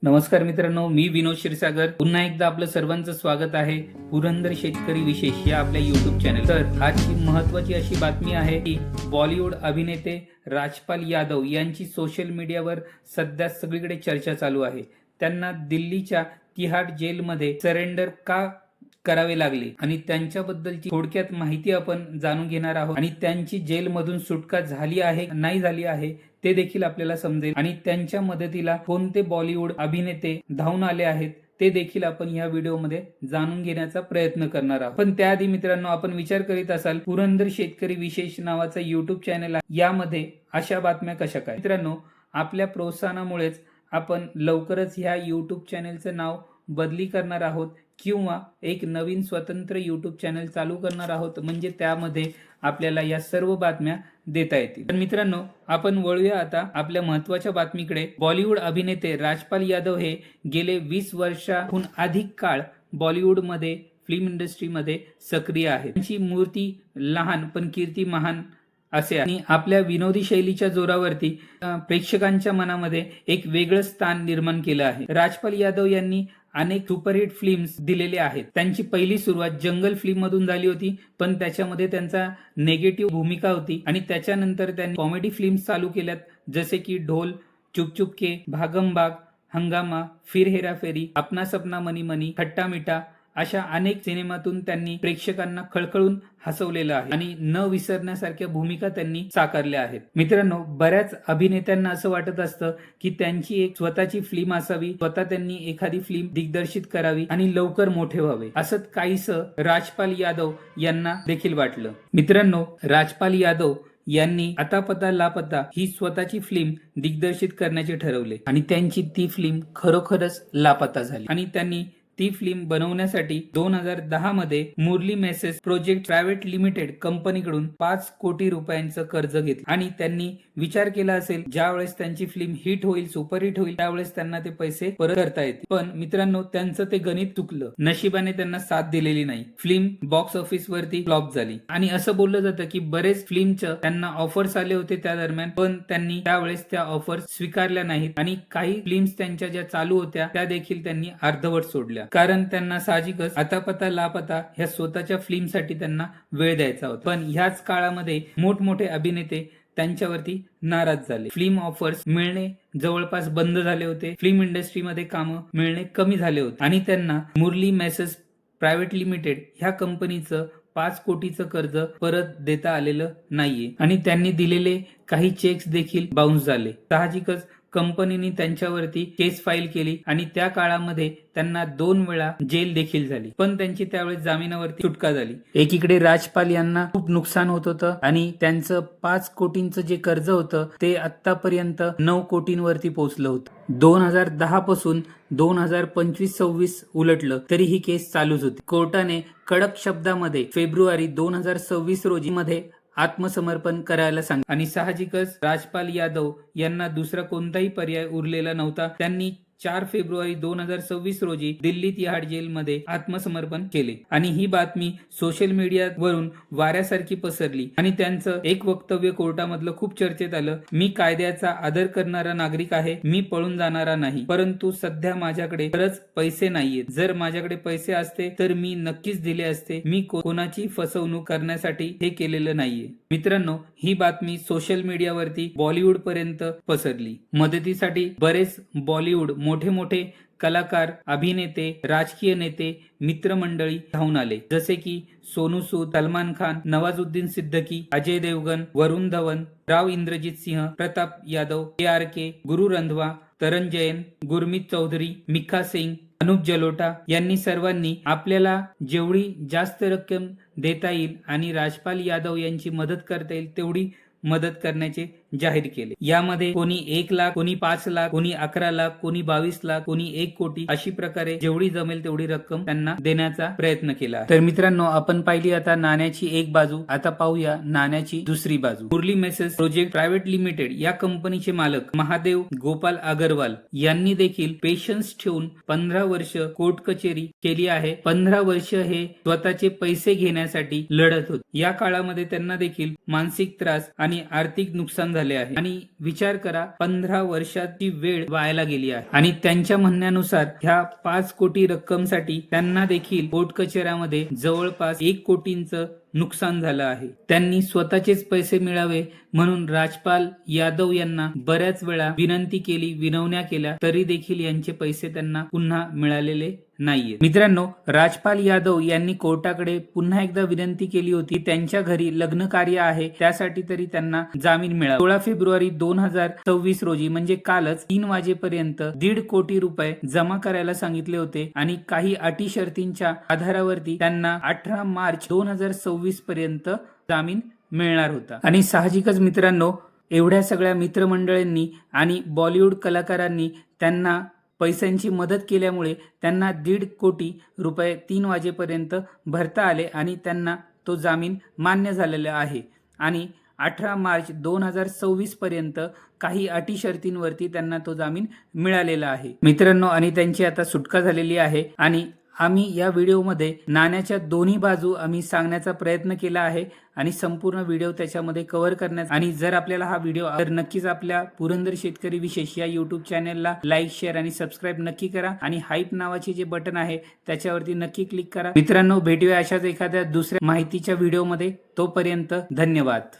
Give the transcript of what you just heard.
नमस्कार मित्रांनो, मी विनोद क्षीरसागर पुन्हा एकदा आपलं सर्वांचं स्वागत आहे पुरंदर शेतकरी विशेष या आपल्या युट्यूब चॅनल। तर आजची महत्त्वाची अशी बातमी आहे की बॉलिवूड अभिनेते राजपाल यादव यांची सोशल मीडियावर सध्या सगळीकडे चर्चा चालू आहे। त्यांना दिल्लीच्या तिहाड जेलमध्ये सरेंडर का करावे लागले आणि त्यांच्याबद्दलची थोडक्यात माहिती आपण जाणून घेणार आहोत आणि त्यांची जेलमधून सुटका झाली आहे नाही झाली आहे ते देखील आपल्याला समजेल आणि त्यांच्या मदतीला कोणते बॉलिवूड अभिनेते धावून आले आहेत ते देखील आपण या व्हिडिओमध्ये जाणून घेण्याचा प्रयत्न करणार आहोत। पण त्याआधी मित्रांनो, आपण विचार करीत असाल पुरंदर शेतकरी विशेष नावाचा युट्यूब चॅनल आहे, यामध्ये अशा बातम्या कशा काय? मित्रांनो, आपल्या प्रोत्साहनामुळेच आपण लवकरच ह्या युट्यूब चॅनलचं नाव बदली करणार आहोत किंवा एक नवीन स्वतंत्र युट्यूब चॅनल चालू करणार आहोत, म्हणजे त्यामध्ये आपल्याला या सर्व बातम्या देता येतील। तर मित्रांनो, आपण वळूया आता आपल्या महत्त्वाच्या बातमीकडे। बॉलिवूड अभिनेते राजपाल यादव हे गेले 20 वर्षाहून अधिक काळ बॉलिवूडमध्ये फिल्म इंडस्ट्रीमध्ये सक्रिय आहेत। त्यांची मूर्ती लहान पण कीर्ती महान असे आणि आपल्या विनोदी शैलीच्या जोरावरती प्रेक्षकांच्या मनामध्ये एक वेगळं स्थान निर्माण केलं आहे। राजपाल यादव यांनी अनेक सुपरहिट फिल्म्स दिलेले आहेत। त्यांची पहिली सुरुवात जंगल फिल्म मधून झाली होती, पण त्याच्यामध्ये त्यांचा नेगेटिव्ह भूमिका होती आणि त्याच्यानंतर त्यांनी कॉमेडी फिल्म्स चालू केल्यात, जसे की ढोल, चुप चुप के, भागम भाग, हंगामा, फिर हेरा फेरी, अपना सपना मनी मनी, खट्टा मीठा अशा अनेक सिनेमातून त्यांनी प्रेक्षकांना खळखळून हसवलेलं आहे आणि न विसरण्यासारख्या भूमिका त्यांनी साकारल्या आहेत। मित्रांनो, बऱ्याच अभिनेत्यांना असं वाटत असतं की त्यांची एक स्वतःची फिल्म असावी, स्वतः त्यांनी एखादी फिल्म दिग्दर्शित करावी आणि लवकर मोठे व्हावे, असं काहीसं राजपाल यादव यांना देखील वाटलं। मित्रांनो, राजपाल यादव यांनी आता पता लापता ही स्वतःची फिल्म दिग्दर्शित करण्याचे ठरवले आणि त्यांची ती फिल्म खरोखरच लापता झाली आणि त्यांनी ती फिल्म बनवण्यासाठी 2010 मध्ये मुरली मेसेस प्रोजेक्ट प्रायव्हेट लिमिटेड कंपनीकडून 5 कोटी रुपयांचं कर्ज घेतलं आणि त्यांनी विचार केला असेल ज्या वेळेस त्यांची फिल्म हिट होईल, सुपरहिट होईल, त्यावेळेस त्यांना ते पैसे परत करता येतील। पण मित्रांनो, त्यांचं ते गणित चुकलं, नशिबाने त्यांना साथ दिलेली नाही। फिल्म बॉक्स ऑफिस वरती फ्लॉप झाली आणि असं बोललं जातं की बरेच फिल्मच्या त्यांना ऑफर्स आले होते त्या दरम्यान, पण त्यांनी त्यावेळेस त्या ऑफर्स स्वीकारल्या नाहीत आणि काही फिल्म्स त्यांच्या ज्या चालू होत्या त्या देखील त्यांनी अर्धवट सोडल्या, कारण त्यांना साहजिकच आता पता लापता ह्या स्वतःच्या फिल्मसाठी त्यांना वेळ द्यायचा होता। पण ह्याच काळामध्ये मोठमोठे अभिनेते त्यांच्यावरती नाराज झाले। फिल्म ऑफर्स मिळणे जवळपास बंद झाले होते, फिल्म इंडस्ट्रीमध्ये कामं मिळणे कमी झाले होते आणि त्यांना मुरली मेसेस प्रायव्हेट लिमिटेड ह्या कंपनीचं 5 कोटीचं कर्ज परत देता आलेलं नाहीये आणि त्यांनी दिलेले काही चेक्स देखील बाउन्स झाले। साहजिकच कंपनीने त्यांच्यावरती केस फाईल केली आणि त्या काळामध्ये त्यांना 2 वेळा जेल देखील झाली, पण त्यांची त्यावेळेस जामिनावरती सुटका झाली। एकीकडे राजपाल यांना खूप नुकसान होत होतं आणि त्यांचं 5 कोटींचं जे कर्ज होतं ते आतापर्यंत 9 कोटींवरती पोहोचलं होतं। 2010 पासून 2025-26 उलटलं तरी ही केस चालूच होती। कोर्टाने कडक शब्दामध्ये फेब्रुवारी 2026 रोजी मध्ये आत्मसमर्पण करायला सांगितलं आणि साहजिकच राजपाल यादव यांना दुसरा कोणताही पर्याय उरलेला नव्हता। त्यांनी 4 फेब्रुवारी 2026 रोजी दिल्ली तिहाड जेलमध्ये आत्मसमर्पण केले आणि ही बातमी सोशल मीडियावरून वाऱ्यासारखी पसरली आणि त्यांचं एक वक्तव्य कोर्टामधलं खूप चर्चेत आलं। मी कायद्याचा आदर करणारा नागरिक आहे, मी पळून जाणारा नाही, परंतु सध्या माझ्याकडे खरंच पैसे नाहीयेत। जर माझ्याकडे पैसे असते तर मी नक्कीच दिले असते, मी कोणाची फसवणूक करण्यासाठी हे केलेलं नाहीये। मित्रांनो, ही बातमी सोशल मीडियावरती बॉलिवूड पर्यंत पसरली। मदतीसाठी बरेच बॉलिवूड मोठे मोठे कलाकार, अभिनेते, राजकीय नेते, मित्रमंडळी धावून आले, जसे की सोनू सूद, सलमान खान, नवाजुद्दीन सिद्दीकी, अजय देवगन, वरुण धवन, राव इंद्रजीत सिंह, प्रताप यादव, KRK, गुरु रंधवा, तरण जैन, गुरमीत चौधरी, मिखा सिंग, अनुप जलोटा यांनी सर्वांनी आपल्याला जेवढी जास्त रक्कम देता येईल आणि राजपाल यादव यांची मदत करता येईल तेवढी मदत करण्याचे जाहीर केले। यामध्ये कोणी 1 लाख, कोणी 5 लाख, कोणी 11 लाख, कोणी 22 लाख, कोणी 1 कोटी अशी प्रकारे जेवढी जमेल तेवढी रक्कम त्यांना देण्याचा प्रयत्न केला। तर मित्रांनो, आपण पाहिली आता नाण्याची एक बाजू, आता पाहूया नाण्याची दुसरी बाजू। मुरली मेसेस प्रोजेक्ट प्रायव्हेट लिमिटेड या कंपनीचे मालक महादेव गोपाल अग्रवाल यांनी देखील पेशन्स ठेवून 15 वर्ष कोर्ट कचेरी केली आहे। 15 वर्ष हे स्वतःचे पैसे घेण्यासाठी लढत होते। या काळामध्ये त्यांना देखील मानसिक त्रास आणि आर्थिक नुकसान झाले आहे आणि विचार करा 15 वर्षाची वेळ वायाला गेली आहे आणि त्यांच्या म्हणण्यानुसार ह्या 5 कोटी रक्कमसाठी त्यांना देखील कोर्ट कचेऱ्यामध्ये जवळपास 1 कोटींचं नुकसान झालं आहे। त्यांनी स्वतःचेच पैसे मिळावे म्हणून राजपाल यादव यांना बऱ्याच वेळा विनंती केली, विनवण्या केल्या, तरी देखील यांचे पैसे त्यांना पुन्हा मिळालेले नाहीये। मित्रांनो, राजपाल यादव यांनी कोर्टाकडे पुन्हा एकदा विनंती केली होती, त्यांच्या घरी लग्न कार्य आहे त्यासाठी तरी त्यांना जामीन मिळावा। 16 फेब्रुवारी 2024 रोजी म्हणजे कालच 3 वाजेपर्यंत 1.5 कोटी रुपये जमा करायला सांगितले होते आणि काही अटी शर्तींच्या आधारावरती त्यांना 18 मार्च 2026 पर्यंत जामीन मिळणार होता। आणि साहजिकच मित्रांनो, एवढ्या सगळ्या मित्रमंडळींनी आणि बॉलिवूड कलाकारांनी त्यांना पैशांची मदत केल्यामुळे त्यांना 1.5 कोटी रुपये 3 वाजेपर्यंत भरता आले आणि त्यांना तो जामीन मान्य झालेला आहे आणि 18 मार्च 2026 पर्यंत काही अटी शर्तींवरती त्यांना तो जामीन मिळालेला आहे मित्रांनो। आणि त्यांची आता सुटका झालेली आहे आणि आम्ही या व्हिडिओमध्ये नाण्याच्या दोन्ही बाजू आम्ही सांगण्याचा प्रयत्न केला आहे आणि संपूर्ण व्हिडिओ त्याच्यामध्ये कव्हर करण्याचा। आणि जर आपल्याला हा व्हिडिओ तर नक्कीच आपल्या पुरंदर शेतकरी विशेष या YouTube चॅनलला लाईक, शेअर आणि सबस्क्राईब नक्की करा आणि हाईप नावाचे जे बटन आहे त्याच्यावरती नक्की क्लिक करा। मित्रांनो, भेटूया अशाच एखाद्या दुसऱ्या माहितीच्या व्हिडिओमध्ये। तोपर्यंत धन्यवाद।